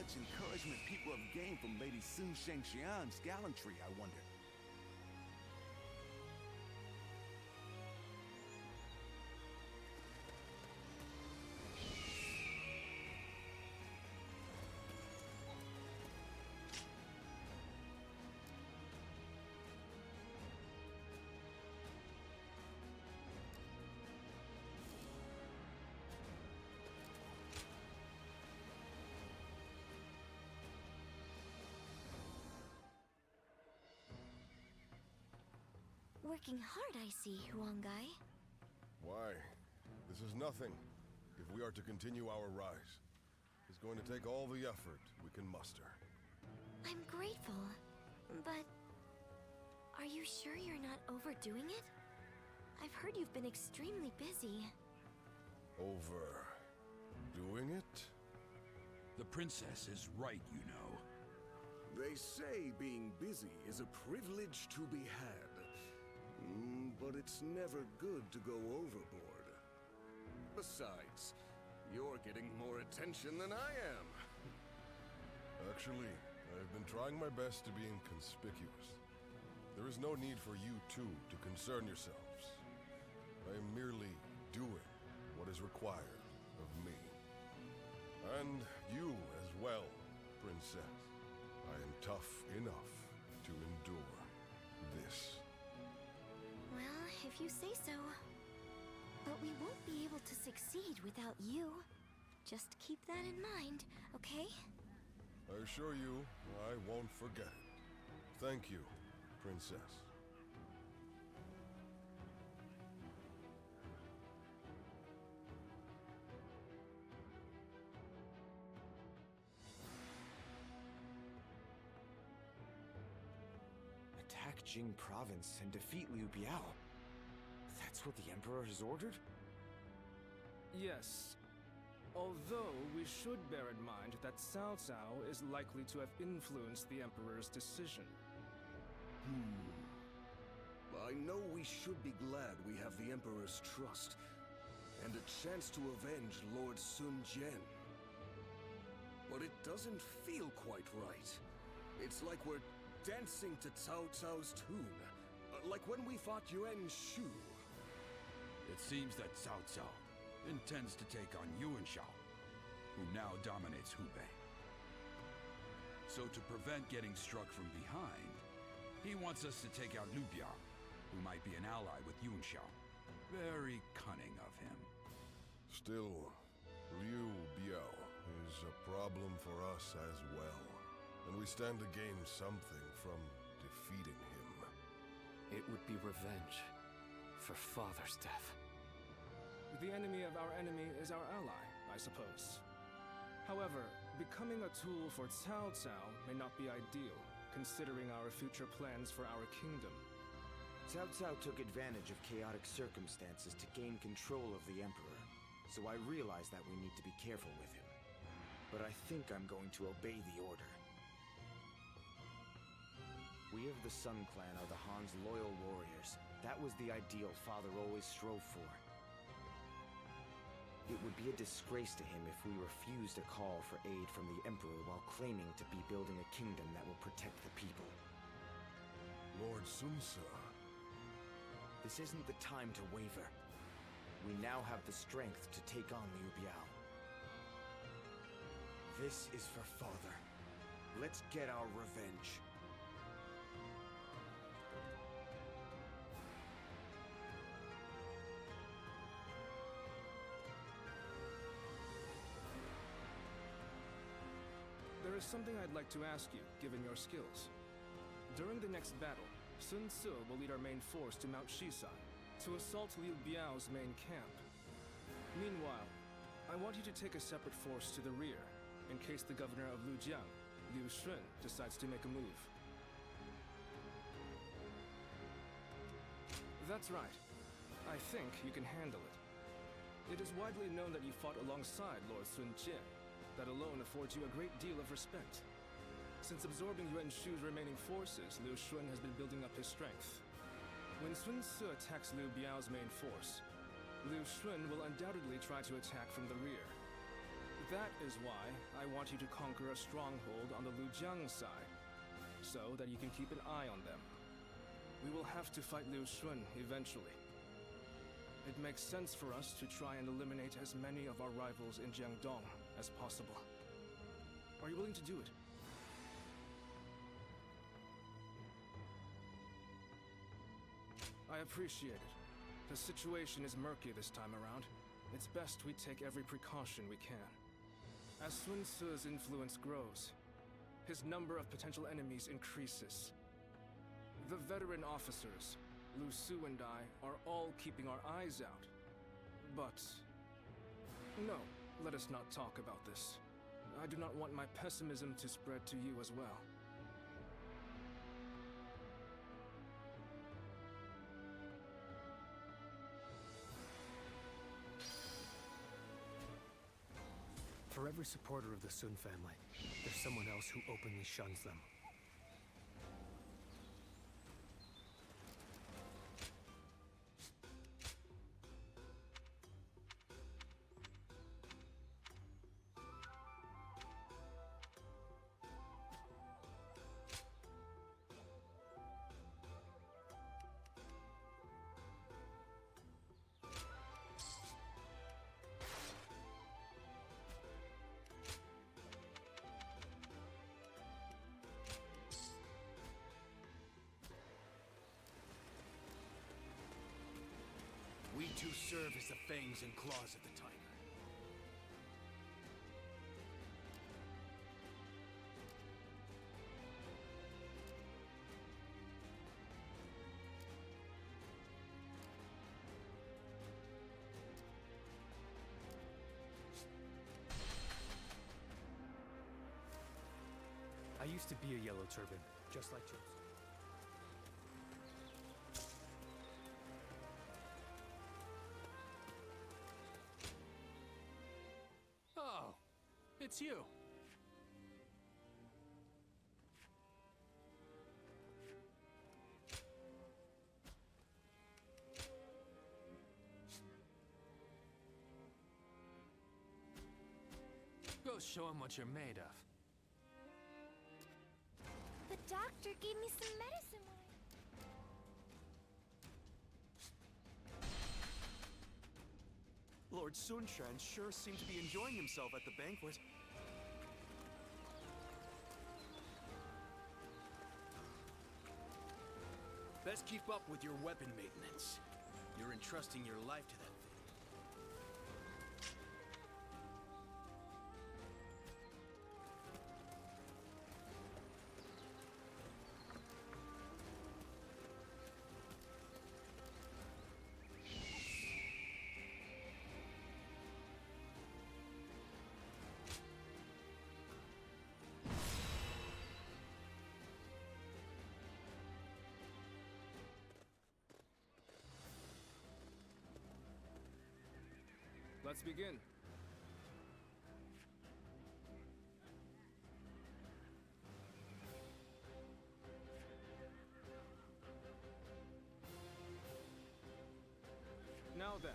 much encouragement people have gained from Lady Sun Shengxian's gallantry, I wonder. Working hard, I see, Huangai. Why? This is nothing. If we are to continue our rise, it's going to take all the effort we can muster. I'm grateful, but are you sure you're not overdoing it? I've heard you've been extremely busy. Overdoing it? The princess is right, you know. They say being busy is a privilege to be had. But it's never good to go overboard. Besides, you're getting more attention than I am. Actually, I've been trying my best to be inconspicuous. There is no need for you two to concern yourselves. I am merely doing what is required of me. And you as well, Princess. I am tough enough to endure this. Well, if you say so. But we won't be able to succeed without you. Just keep that in mind, okay? I assure you, I won't forget it. Thank you, Princess. Attack Jing Province and defeat Liu Biao. That's what the Emperor has ordered? Yes. Although we should bear in mind that Cao Cao is likely to have influenced the Emperor's decision. I know we should be glad we have the Emperor's trust, and a chance to avenge Lord Sun Jian. But it doesn't feel quite right. It's like we're dancing to Cao Cao's tune, like when we fought Yuan Shu. It seems that Cao Cao intends to take on Yuan Shao, who now dominates Hubei. So to prevent getting struck from behind, he wants us to take out Liu Biao, who might be an ally with Yuan Shao. Very cunning of him. Still, Liu Biao is a problem for us as well. And we stand to gain something from defeating him. It would be revenge for Father's death. The enemy of our enemy is our ally, I suppose. However, becoming a tool for Cao Cao may not be ideal, considering our future plans for our kingdom. Cao Cao took advantage of chaotic circumstances to gain control of the Emperor, so I realize that we need to be careful with him. But I think I'm going to obey the order. We of the Sun Clan are the Han's loyal warriors. That was the ideal Father always strove for. It would be a disgrace to him if we refused a call for aid from the Emperor while claiming to be building a kingdom that will protect the people. Lord Sun Ce. This isn't the time to waver. We now have the strength to take on Liu Biao. This is for Father. Let's get our revenge. There is something I'd like to ask you, given your skills. During the next battle, Sun Ce will lead our main force to Mount Shisai, to assault Liu Biao's main camp. Meanwhile, I want you to take a separate force to the rear, in case the governor of Lujiang, Liu Shun, decides to make a move. That's right. I think you can handle it. It is widely known that you fought alongside Lord Sun Jian. That alone affords you a great deal of respect. Since absorbing Yuan Shu's remaining forces, Liu Shun has been building up his strength. When Sun Ce attacks Liu Biao's main force, Liu Shun will undoubtedly try to attack from the rear. That is why I want you to conquer a stronghold on the Lujiang side, so that you can keep an eye on them. We will have to fight Liu Shun eventually. It makes sense for us to try and eliminate as many of our rivals in Jiangdong as possible. Are you willing to do it? I appreciate it. The situation is murky this time around. It's best we take every precaution we can. As Sun Tzu's influence grows, his number of potential enemies increases. The veteran officers, Lu Su and I, are all keeping our eyes out. But... no, let us not talk about this. I do not want my pessimism to spread to you as well. For every supporter of the Sun family, there's someone else who openly shuns them. We too serve as the fangs and claws of the tiger. I used to be a Yellow Turban, just like yours. Oh, it's you. Go show him what you're made of. The doctor gave me some medicine when Lord Sunshan sure seemed to be enjoying himself at the banquet. Best keep up with your weapon maintenance. You're entrusting your life to that thing. Let's begin. Now then.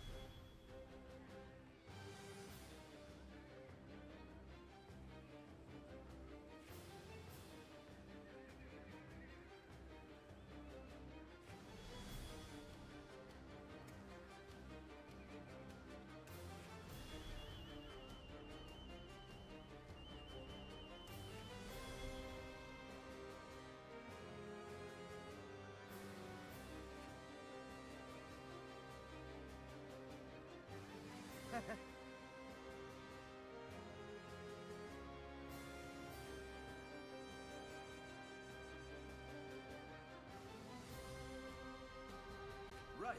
Right.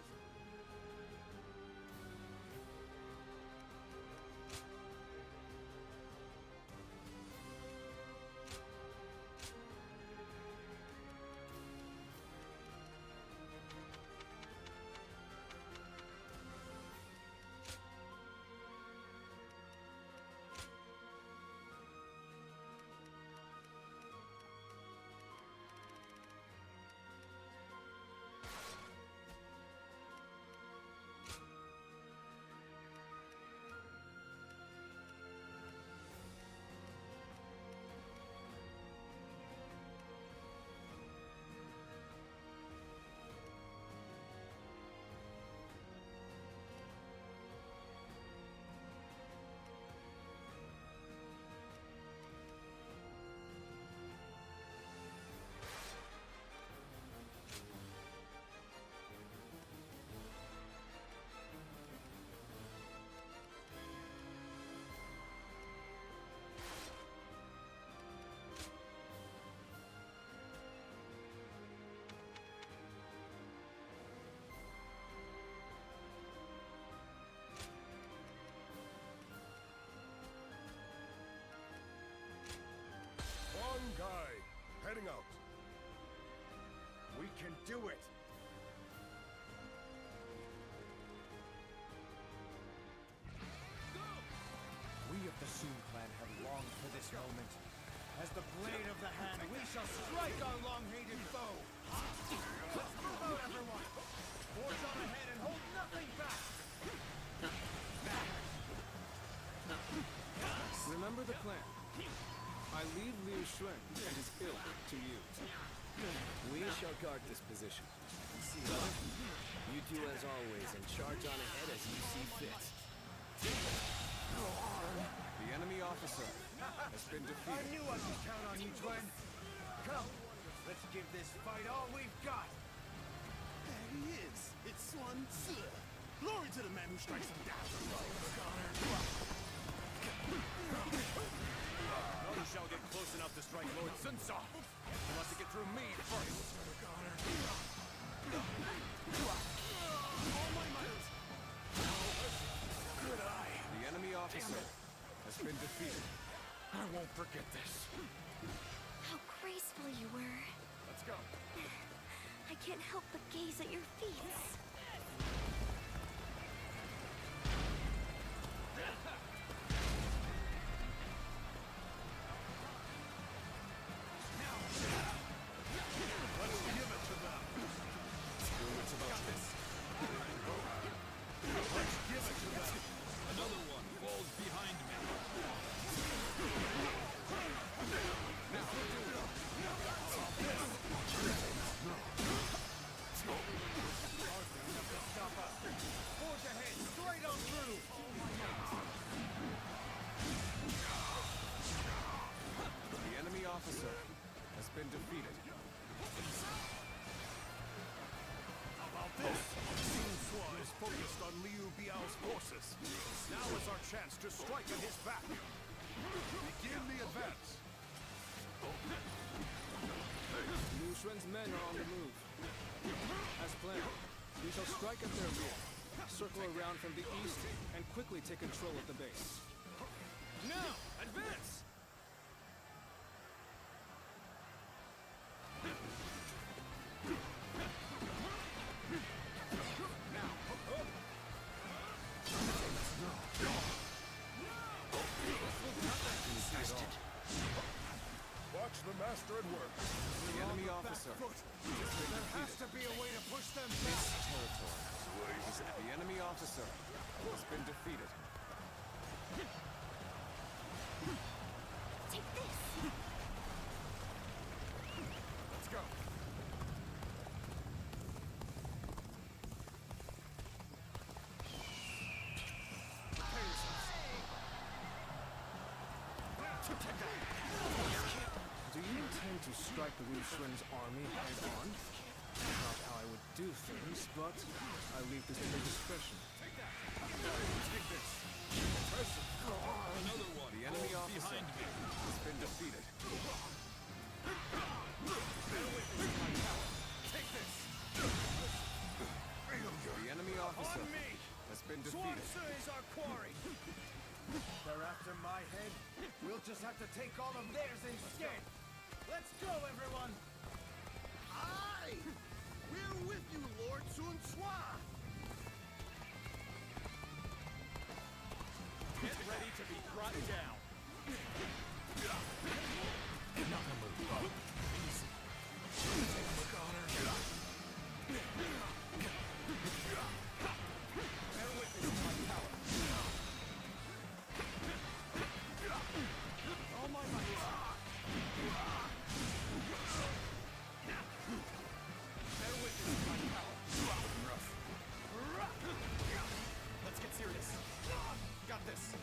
do it! We of the Sun clan have longed for this moment. As the blade of the hand, we shall strike our long-hated foe! Let's move out, everyone! Forge on ahead and hold nothing back! Remember the plan. I leave Liu Xuan and his ilk to you. We shall guard this position. See, brother? You do as always and charge on ahead as you see fit. The enemy officer has been defeated. I knew I could count on you, Glenn. Come, let's give this fight all we've got. There he is. It's Sun Tzu. Glory to the man who strikes him down. None shall get close enough to strike Lord Sun Tzu. He wants to get through me first. All my might. Good eye. The enemy officer has been defeated. I won't forget this. How graceful you were. Let's go. I can't help but gaze at your feet. Another one falls behind me. Forge ahead, straight on through. The enemy officer has been defeated. How about this? Sun Tzu is focused on Liu Biao's forces. Now is our chance to strike at his back. Begin the advance. Liu Xuan's men are on the move. As planned, we shall strike at their rear, circle around from the east, and quickly take control of the base. Now, advance! Watch the master at work. The enemy officer. There has to be a way to push them back. The enemy officer has been defeated. Take this. Let's go. Do you intend to strike Liu Xuan's army head-on? Not how I would do things, but I leave this to your discretion. Take this. Another one The enemy falls officer behind me. has been defeated. Take this. The enemy officer has been defeated. is our quarry. They're after my head. We'll just have to take all of theirs instead. Let's go, everyone. Aye! We're with you, Lord Sun Tzu. Get ready to be brought down. Let's get serious. Got this.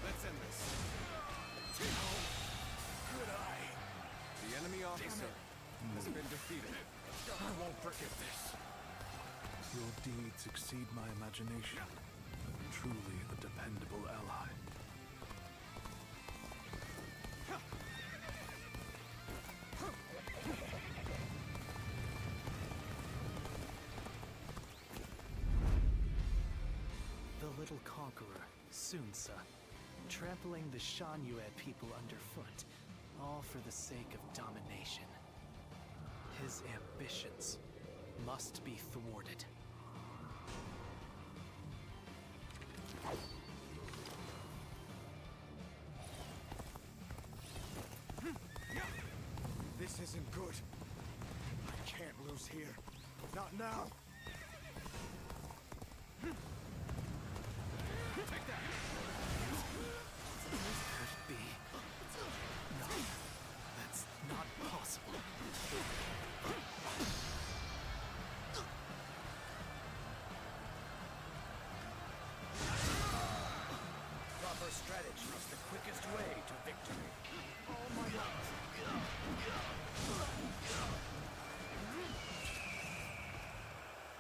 Let's end this. Good eye. The enemy officer has been defeated. I won't forget this. Your deeds exceed my imagination. Truly a dependable ally. conqueror, Sun Ce, trampling the Shan Yue people underfoot, all for the sake of domination. His ambitions must be thwarted. This isn't good. I can't lose here. Not now. Take that! Could be. No, that's not possible. Proper strategy is the quickest way to victory. Oh my God.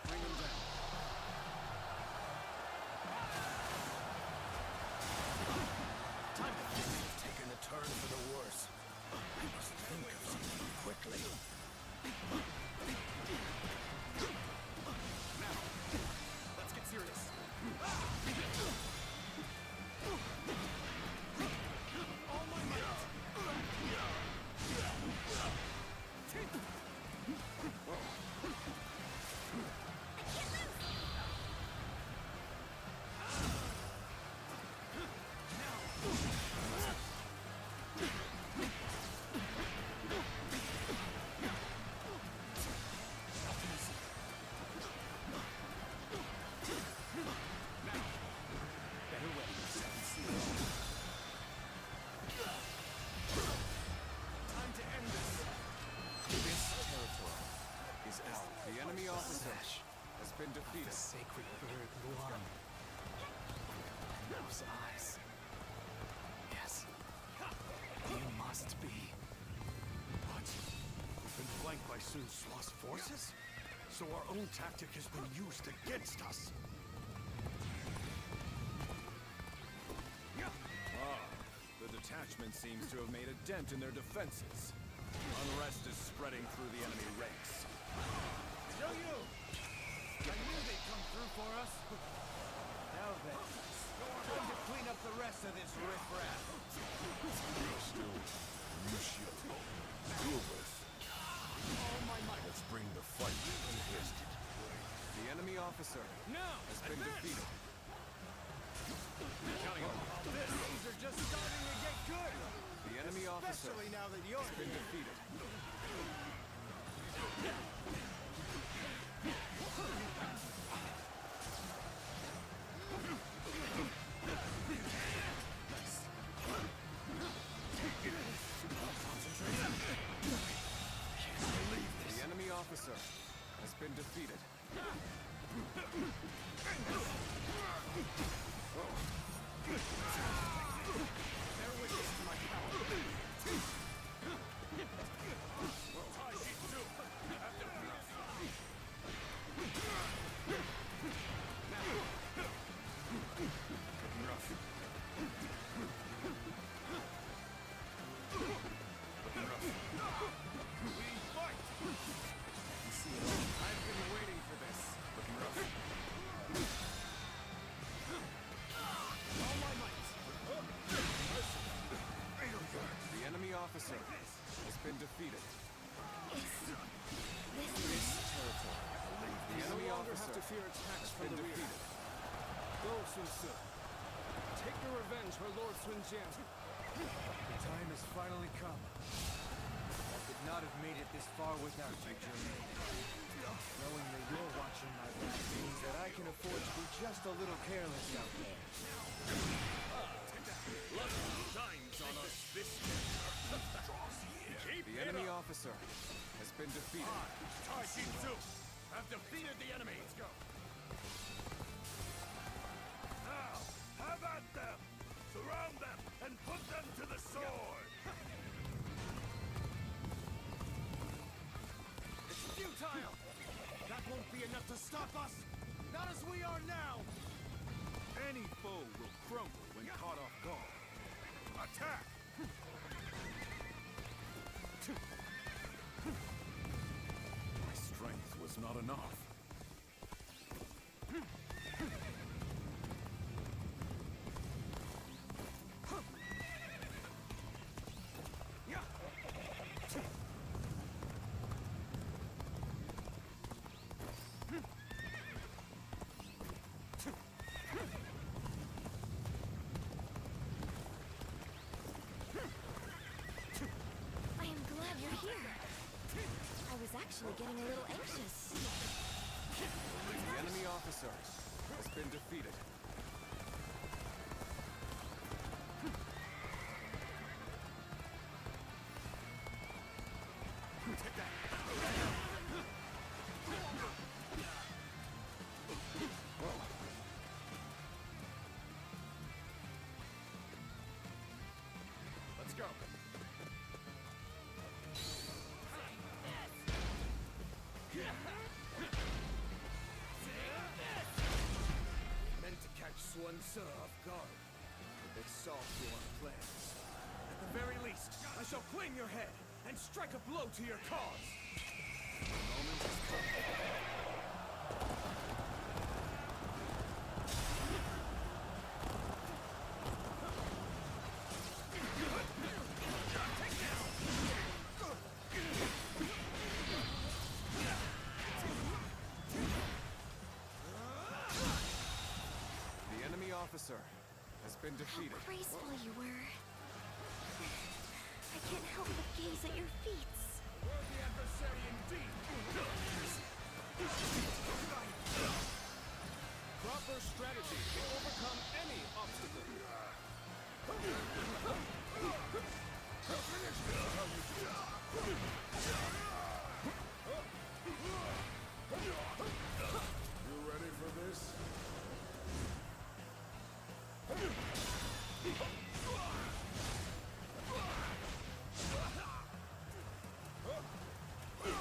Bring him down. Time to think you've taken a turn for the worse. I must think of something quickly. Now, let's get serious. All my might. Better weigh yourself and see it all. Time to end this. This territory is out. The enemy officer has been The defeated. sacred bird Luan. And those eyes. Yes. You must be. What? We've been flanked by Sun Su's forces? So our own tactic has been used against us. The detachment seems to have made a dent in their defenses. Unrest is spreading through the enemy ranks. Yo, you! I knew they'd come through for us. Now then, time to clean up the rest of this riffraff. Still, Lucio. Deal with. All my might. Let's bring the fight to an end. The enemy officer Now, has been defeated. things are just starting to get good. The enemy officer Especially now that you're has been here. defeated. The enemy officer has been defeated. Bear witness to my power. I've been waiting for this. All my might. The enemy officer has been defeated. This Territory. The enemy No longer officer have to fear attacks has from been the rear. defeated. Go, Sun Ce. Take your revenge for Lord Sun Jian. The time has finally come. I could not have made it this far without you, Jimmy. Knowing that you're watching my back means that I can afford to be just a little careless out there. The enemy officer has been defeated. Have defeated the enemy. Let's go. Now, have at them! Surround them and put them to the sword! It's futile! That won't be enough to stop us! Not as we are now! Any foe will crumble when caught off guard. Attack! My strength was not enough. actually getting a little anxious. The enemy officer has been defeated. Let's go. Meant to catch Sun Tzu off guard, but they saw through our plans. At the very least, I shall claim your head and strike a blow to your cause. The moment has come. The enemy officer has been defeated. How graceful you were. I can't help but gaze at your feet. Worthy adversary indeed. Proper strategy will overcome any obstacle. You ready for this?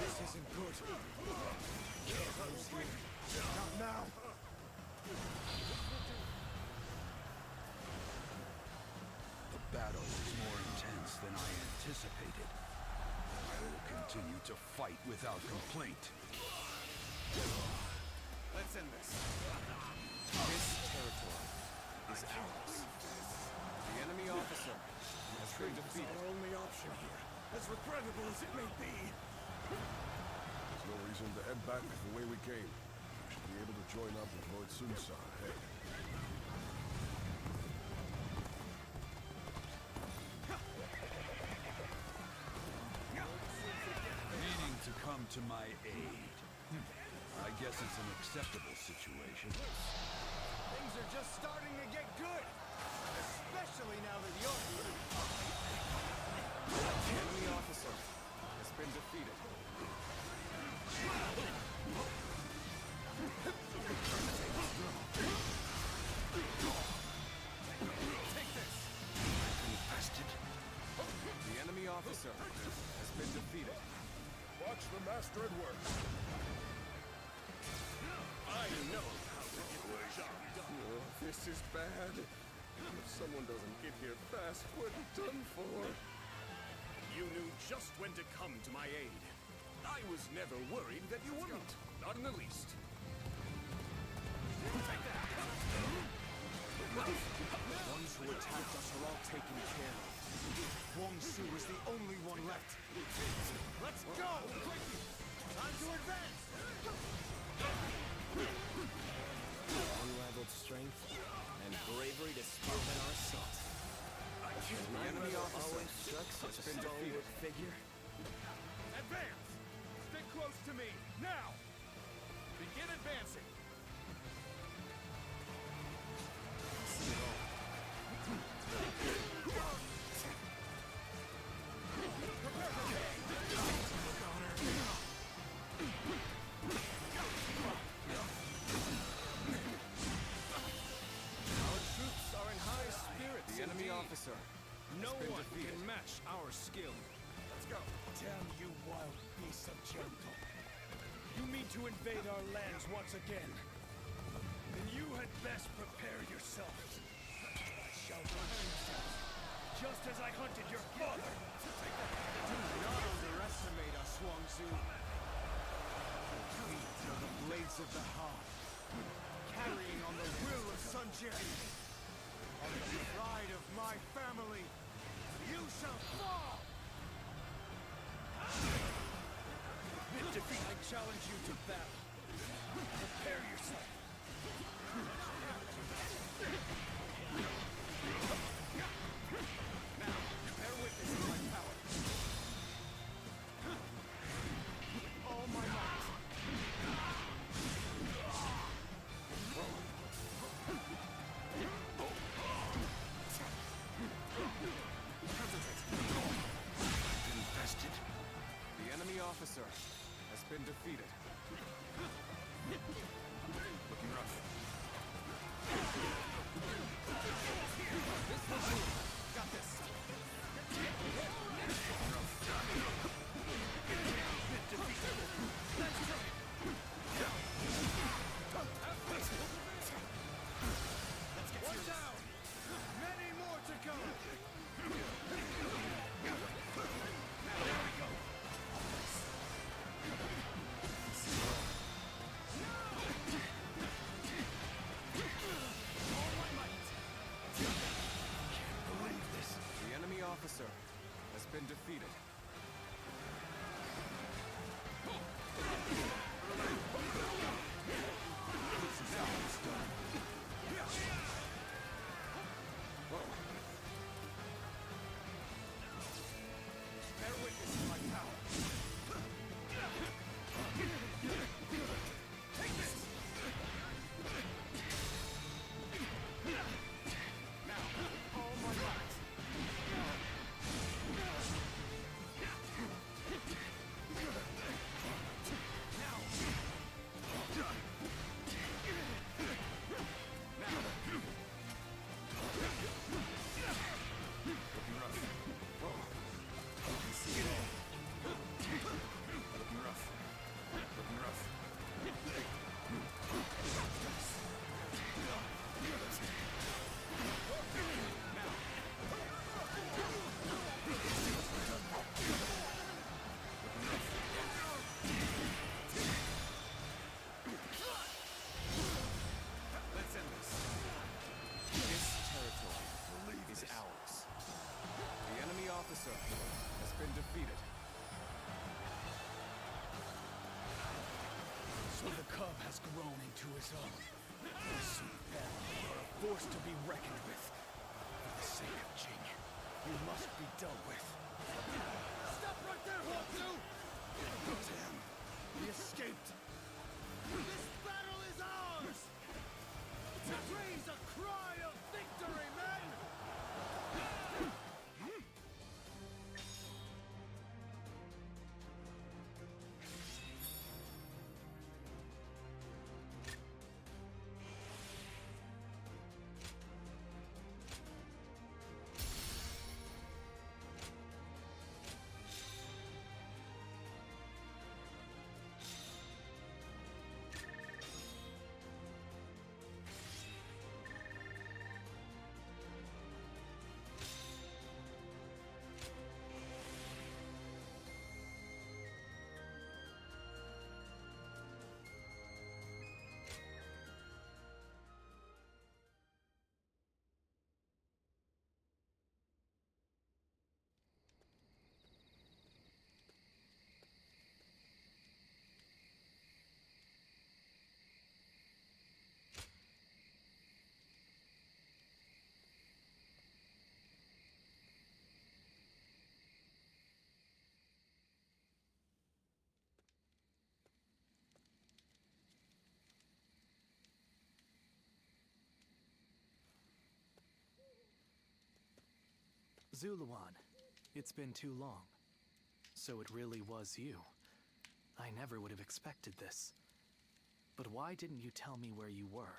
This isn't good. Who's here? Not now. The battle is more intense than I anticipated. I will continue to fight without complaint. Let's end this. This territory is ours. The enemy officer has been defeated. Our only option here, as regrettable as it may be. There's no reason to head back the way we came. We should be able to join up with Lord Sun Tzu ahead. Needing to come to my aid. I guess it's an acceptable situation. Things are just starting to get good. Especially now that you're here. The enemy officer has been defeated. Take this! Infested? The enemy officer has been defeated. Watch the master at work. I know how to get the job done. Oh, this is bad. If someone doesn't get here fast, we're done for. You knew just when to come to my aid. I was never worried that you wouldn't. Not in the least. Take that! The ones who attacked us are all taken care of. Huang Su is the only one left. Let's go! Time to advance! Unrivaled strength and bravery to spearhead our assault. The enemy officer Always struck such a been defeated. stalwart figure. Advance! Stay close to me, now! Begin advancing! Our troops are in high spirits. The enemy officer. No one can match our skill. Let's go. Damn you, wild beast of Jericho. You mean to invade our lands once again? Then you had best prepare yourselves. I shall hunt yourselves, just as I hunted your father. Do not underestimate us, Huang Zu. We are the blades of the Han, carrying on the will of Sun Jian. On the pride of my family, you shall fall! I challenge you to battle. Prepare yourself. Now, bear witness to my power. All officer has been defeated. Looking rough. This will do. Got this. One down. Many more to go. There we go. All my might. Can't believe this. The enemy officer has been defeated. Bear witness to my power. Take this! Now, all my might. Let's end this. This territory is ours. The enemy officer has been defeated. So the cub has grown into his own. Listen, family, you're a force to be reckoned with. For the sake of Jing, you must be dealt with. Stop right there, Huangzu! Damn, he escaped. This battle is ours! Raise a cry of victory, men! Zuluan, it's been too long. So it really was you. I never would have expected this. But why didn't you tell me where you were?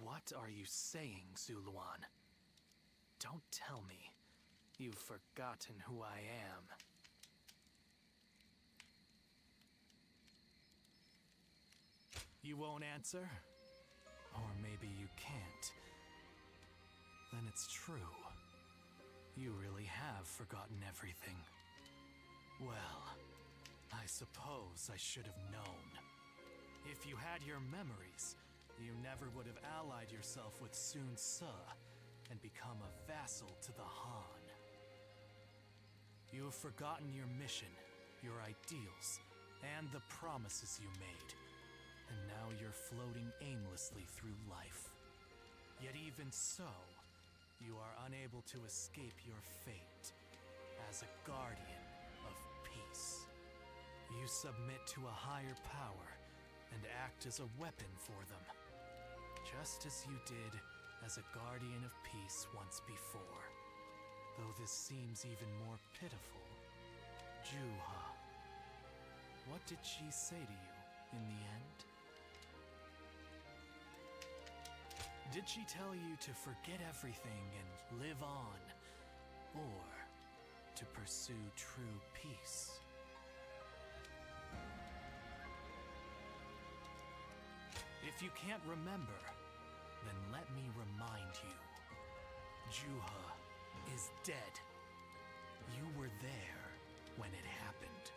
What are you saying, Zuluan? Don't tell me you've forgotten who I am. You won't answer? Or maybe you can't. Then it's true. You really have forgotten everything. Well, I suppose I should have known. If you had your memories, you never would have allied yourself with Sun Ce and become a vassal to the Han. You have forgotten your mission, your ideals, and the promises you made. And now you're floating aimlessly through life. Yet even so, you are unable to escape your fate as a guardian of peace. You submit to a higher power and act as a weapon for them, just as you did as a guardian of peace once before. Though this seems even more pitiful What did she say to you in the end? Did she tell you to forget everything and live on? Or to pursue true peace? If you can't remember, then let me remind you. Juha is dead. You were there when it happened.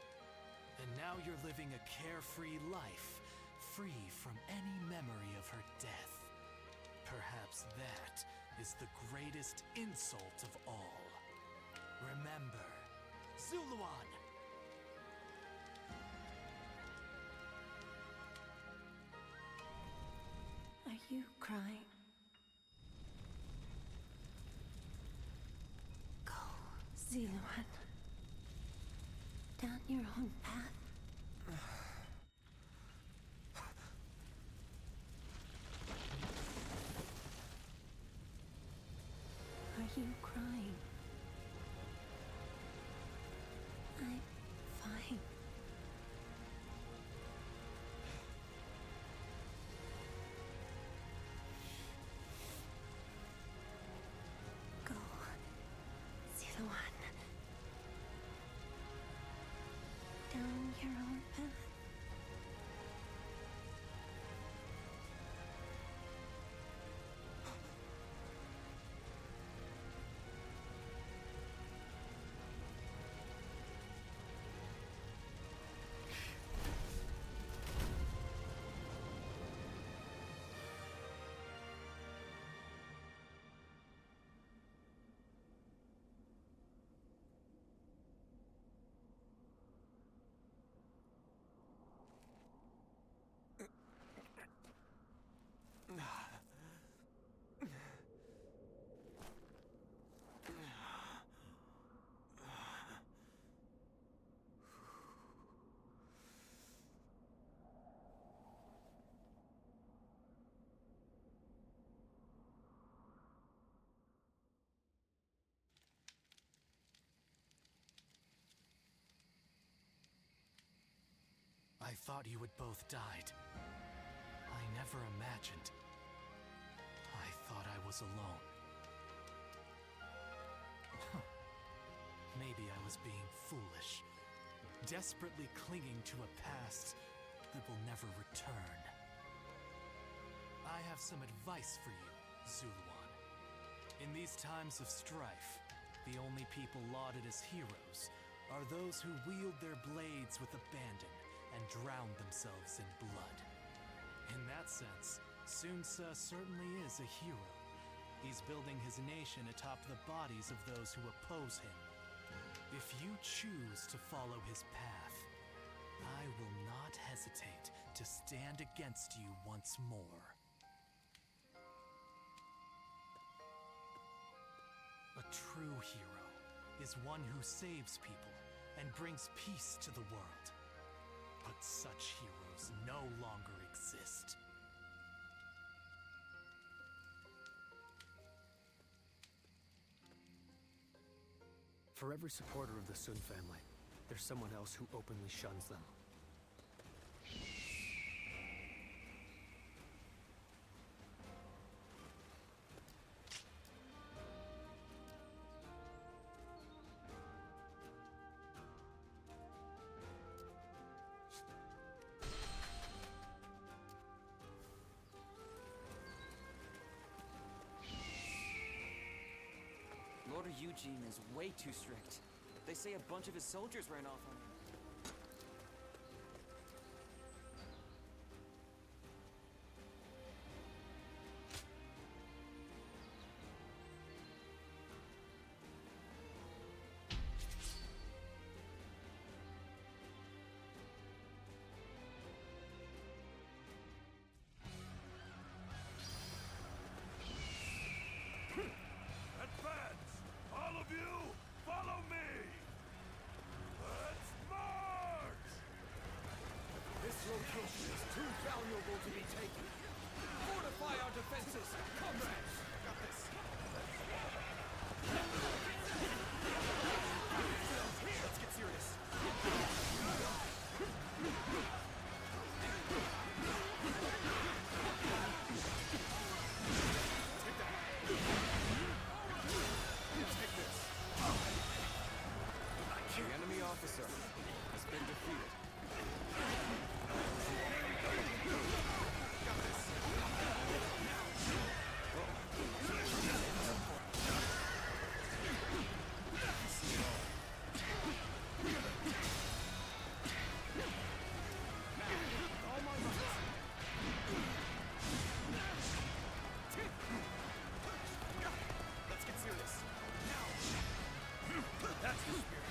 And now you're living a carefree life, free from any memory of her death. Perhaps that is the greatest insult of all. Remember, Zuluan! Are you crying? Go, Zuluan. Down your own path. Are you crying? I'm fine. Go, Zuluan. Down your own path. I thought you had both died. I never imagined. I thought I was alone. Huh. Maybe I was being foolish, desperately clinging to a past that will never return. I have some advice for you, Zuluan. In these times of strife, the only people lauded as heroes are those who wield their blades with abandon and drown themselves in blood. In that sense, Sun Ce certainly is a hero. He's building his nation atop the bodies of those who oppose him. If you choose to follow his path, I will not hesitate to stand against you once more. A true hero is one who saves people and brings peace to the world. But such heroes no longer exist. For every supporter of the Sun family, there's someone else who openly shuns them. Lord Eugene is way too strict. They say a bunch of his soldiers ran off on him. Advance! All of you, follow me! Let's march! This location is too valuable to be taken. Fortify our defenses, comrades! Got this. Let's get serious. officer has been defeated. Let's get serious. That's the spirit.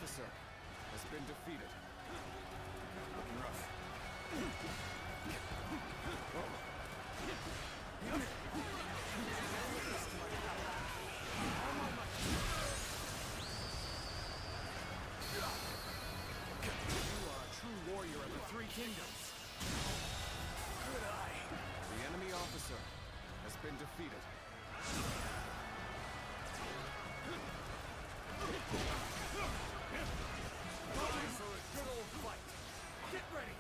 officer has been defeated. Looking rough. You are a true warrior of the Three Kingdoms. Good eye. The enemy officer has been defeated. Time for a good old fight. Get ready.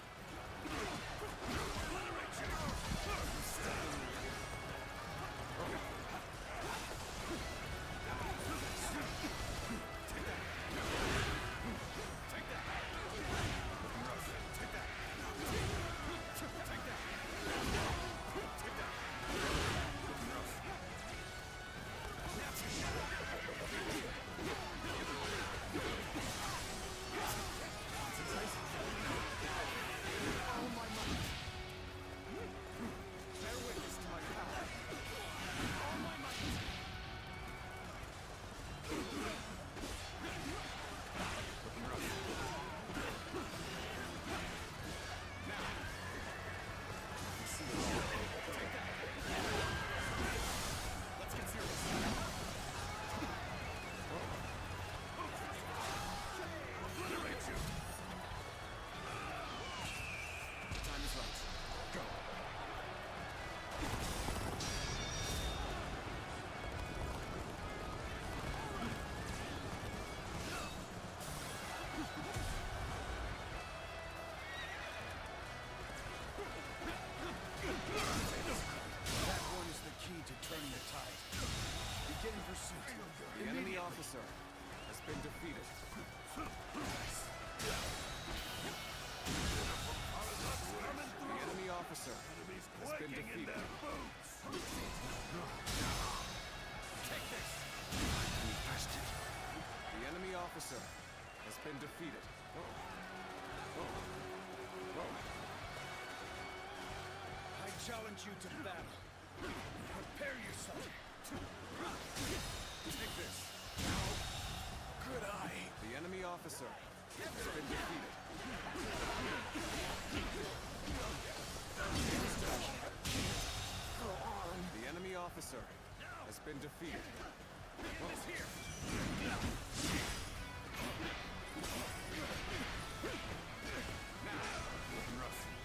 Turning the tide. Begin pursuit. The enemy officer has been defeated. The enemy officer has been defeated. Take this! You bastard! The enemy officer has been defeated. I challenge you to battle. Prepare yourself. Take this. Good eye. The enemy officer has been defeated. Go on. The enemy officer has been defeated. Looking rough.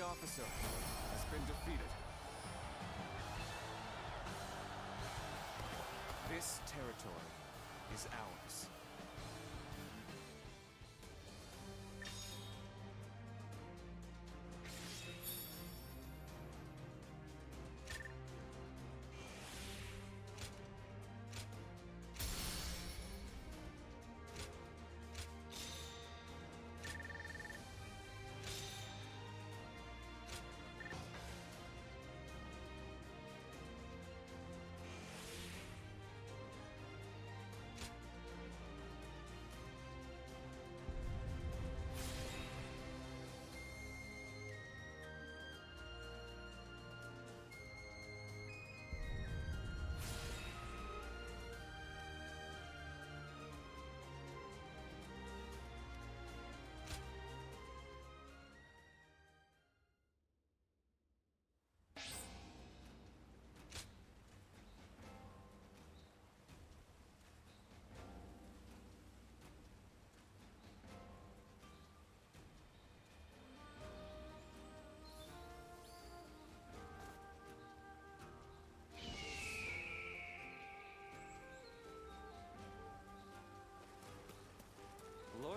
officer has been defeated. This territory is ours.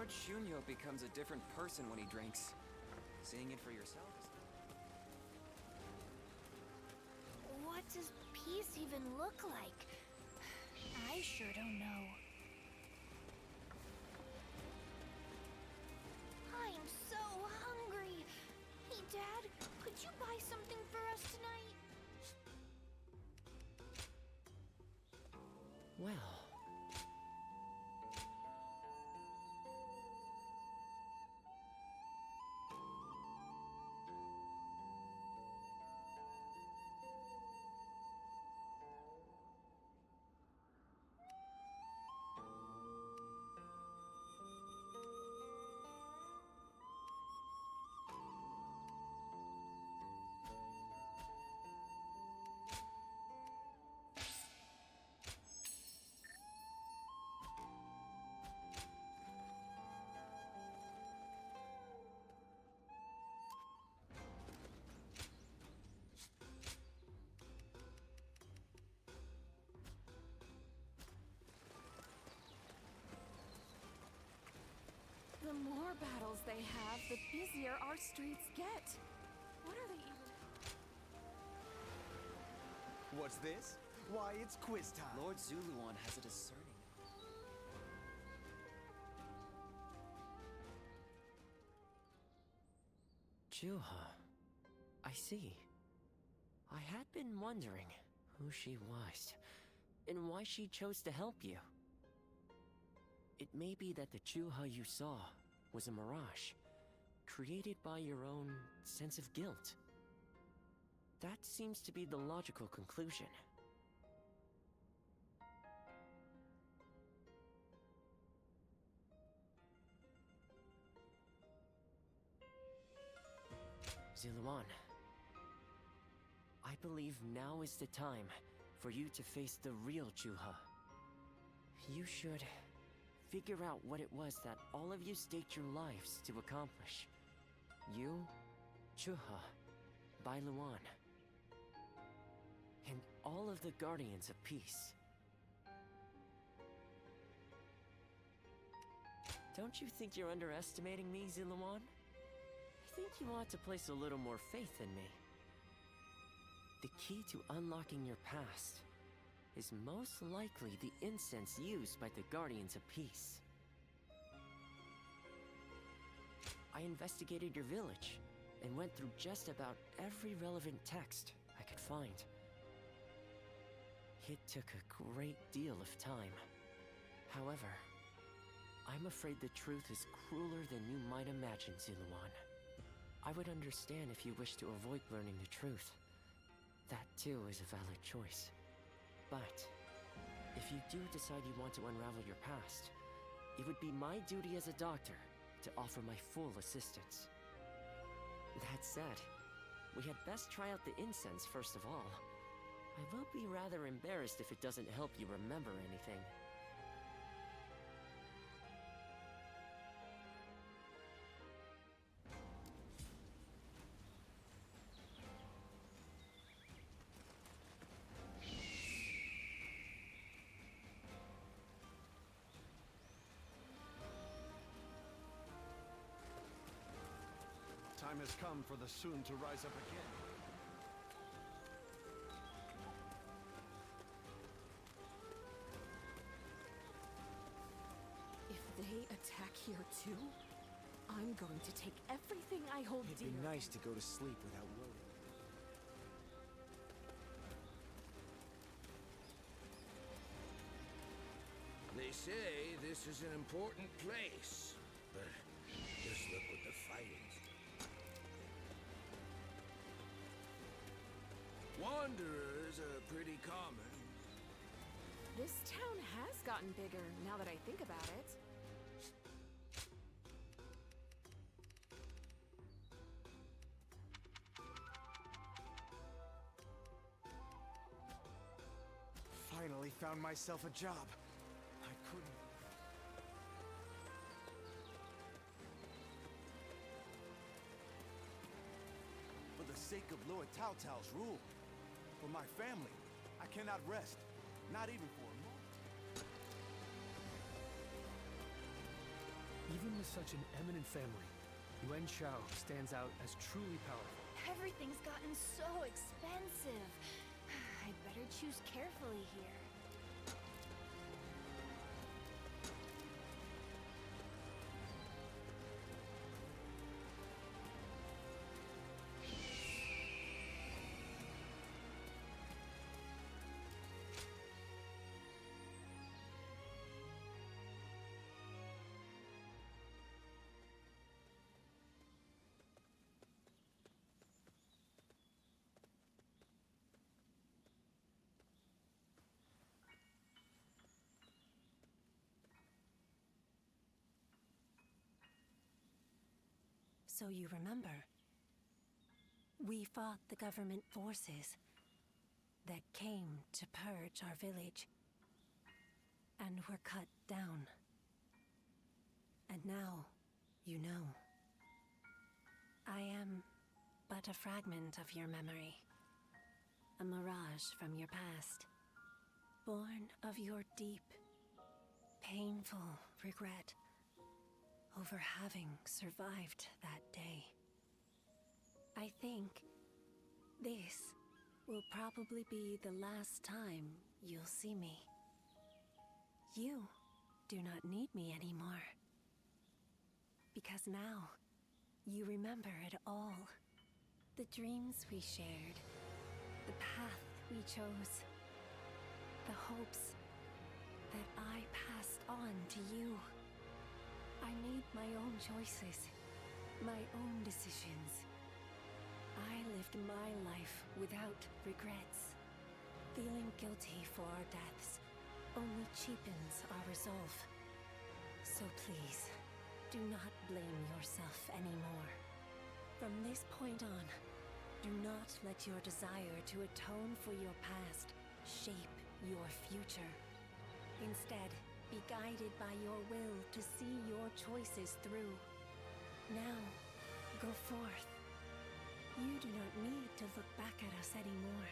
Lord Shunyo becomes a different person when he drinks. Seeing it for yourself is... What does peace even look like? I sure don't know. I'm so hungry. Hey, Dad, could you buy something for us tonight? Well... The more battles they have, the busier our streets get. What are they even... What's this? Why, it's quiz time. Lord Zuluan has a discerning... Juha. I see. I had been wondering who she was, and why she chose to help you. It may be that the Juha you saw was a mirage, created by your own sense of guilt. That seems to be the logical conclusion. Ziluan, I believe now is the time for you to face the real Juha. You should figure out what it was that all of you staked your lives to accomplish. You, Juha, Bailuan, and all of the Guardians of Peace. Don't you think you're underestimating me, Ziluan? I think you ought to place a little more faith in me. The key to unlocking your past is most likely the incense used by the Guardians of Peace. I investigated your village and went through just about every relevant text I could find. It took a great deal of time. However, I'm afraid the truth is crueler than you might imagine, Ziluan. I would understand if you wish to avoid learning the truth. That too is a valid choice. But if you do decide you want to unravel your past, it would be my duty as a doctor to offer my full assistance. That said, we had best try out the incense first of all. I will be rather embarrassed if it doesn't help you remember anything. Time has come for the Sun to rise up again. If they attack here too, I'm going to take everything I hold dear. It'd be nice to go to sleep without worry. They say this is an important place, but just look what the fighting's. Wanderers are pretty common. This town has gotten bigger now that I think about it. Finally found myself a job. I couldn't. For the sake of Lord Tao Tao's rule. For my family, I cannot rest. Not even for a moment. Even Among such an eminent family, Yuan Shao stands out as truly powerful. Everything's gotten so expensive. I'd better choose carefully here. So you remember, we fought the government forces that came to purge our village, and were cut down. And now, you know. I am but a fragment of your memory, a mirage from your past, born of your deep, painful regret over having survived that day. I think this will probably be the last time you'll see me. You do not need me anymore. Because now, you remember it all. The dreams we shared, the path we chose, the hopes that I passed on to you. I made my own choices, my own decisions. I lived my life without regrets. Feeling guilty for our deaths only cheapens our resolve. So please, do not blame yourself anymore. From this point on, do not let your desire to atone for your past shape your future. Instead, be guided by your will to see your choices through. Now, go forth. You do not need to look back at us anymore.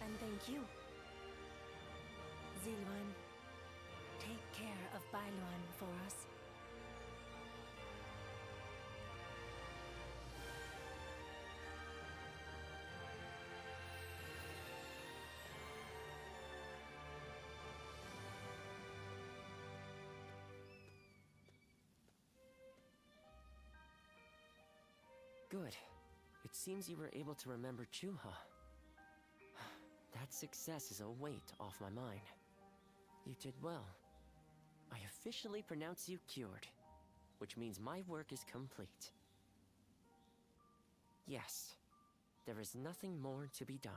And thank you. Ziluan, take care of Bailuan for us. Good. It seems you were able to remember Chuha. That success is a weight off my mind. You did well. I officially pronounce you cured, which means my work is complete. Yes, there is nothing more to be done.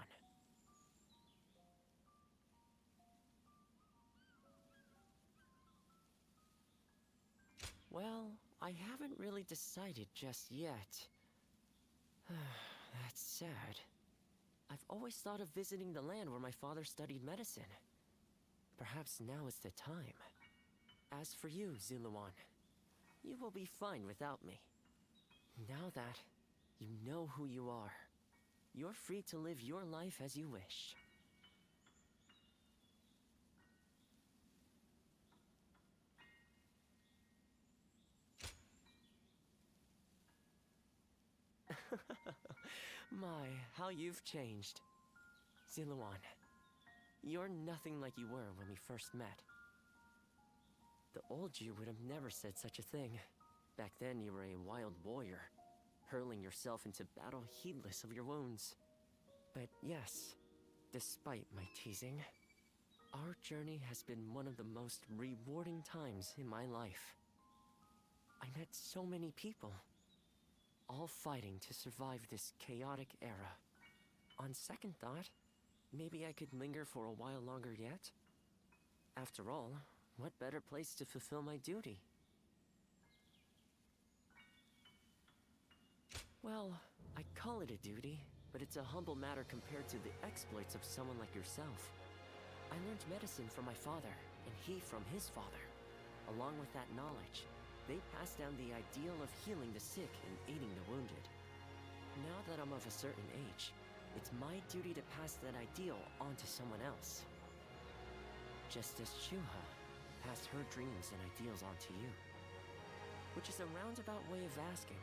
Well, I haven't really decided just yet. That's sad. I've always thought of visiting the land where my father studied medicine. Perhaps now is the time. As for you, Ziluan, you will be fine without me. Now that you know who you are, you're free to live your life as you wish. My, how you've changed. Ziluan, you're nothing like you were when we first met. The old you would have never said such a thing. Back then you were a wild warrior, hurling yourself into battle heedless of your wounds. But yes, despite my teasing, our journey has been one of the most rewarding times in my life. I met so many people, all fighting to survive this chaotic era. On second thought, maybe I could linger for a while longer yet? After all, what better place to fulfill my duty? Well, I call it a duty, but it's a humble matter compared to the exploits of someone like yourself. I learned medicine from my father, and he from his father. Along with that knowledge, they passed down the ideal of healing the sick and aiding the wounded. Now that I'm of a certain age, it's my duty to pass that ideal on to someone else. just as Shuha passed her dreams and ideals on to you. Which is a roundabout way of asking,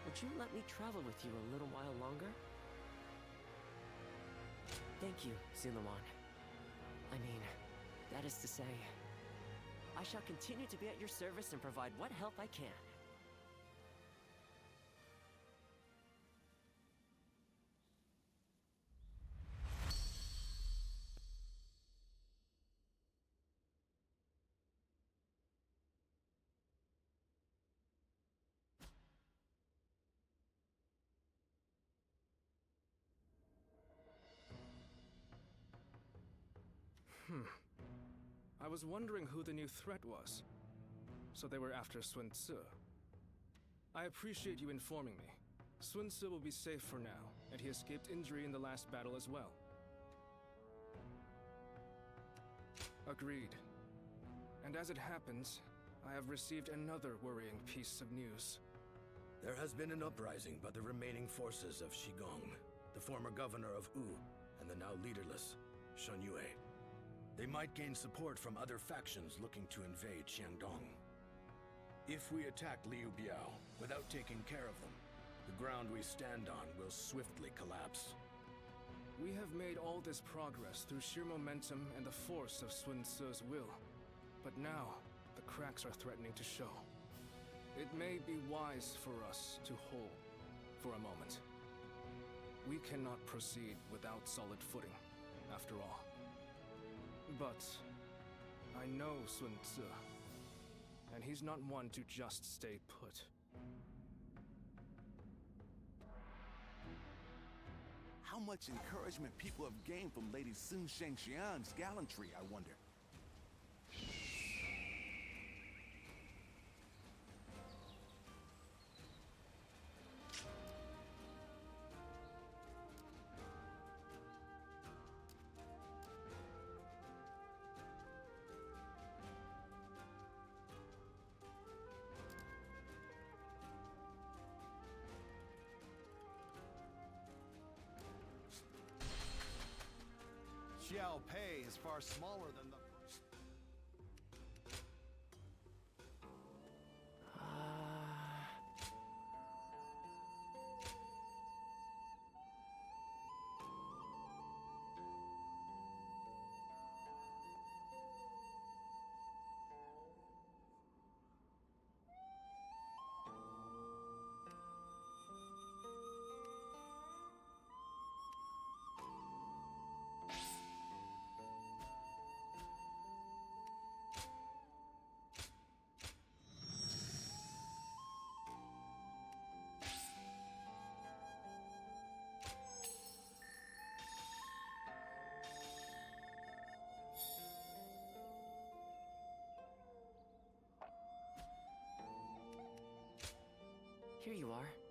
would you let me travel with you a little while longer? Thank you, Zulawan. I mean, that is to say, I shall continue to be at your service and provide what help I can. I was wondering who the new threat was. So they were after Sun Tzu. I appreciate you informing me. Sun Tzu will be safe for now, and he escaped injury in the last battle as well. Agreed. And as it happens, I have received another worrying piece of news. There has been an uprising by the remaining forces of Shigong, the former governor of Wu, and the now leaderless Shan Yue. They might gain support from other factions looking to invade Xiangdong. If we attack Liu Biao without taking care of them, the ground we stand on will swiftly collapse. We have made all this progress through sheer momentum and the force of Sun Tzu's will. But now, the cracks are threatening to show. It may be wise for us to hold for a moment. We cannot proceed without solid footing, after all. But I know Sun Tzu, and he's not one to just stay put. How much encouragement people have gained from Lady Sun Shengxian's gallantry, I wonder. Xiao Pei is far smaller than the... Here you are.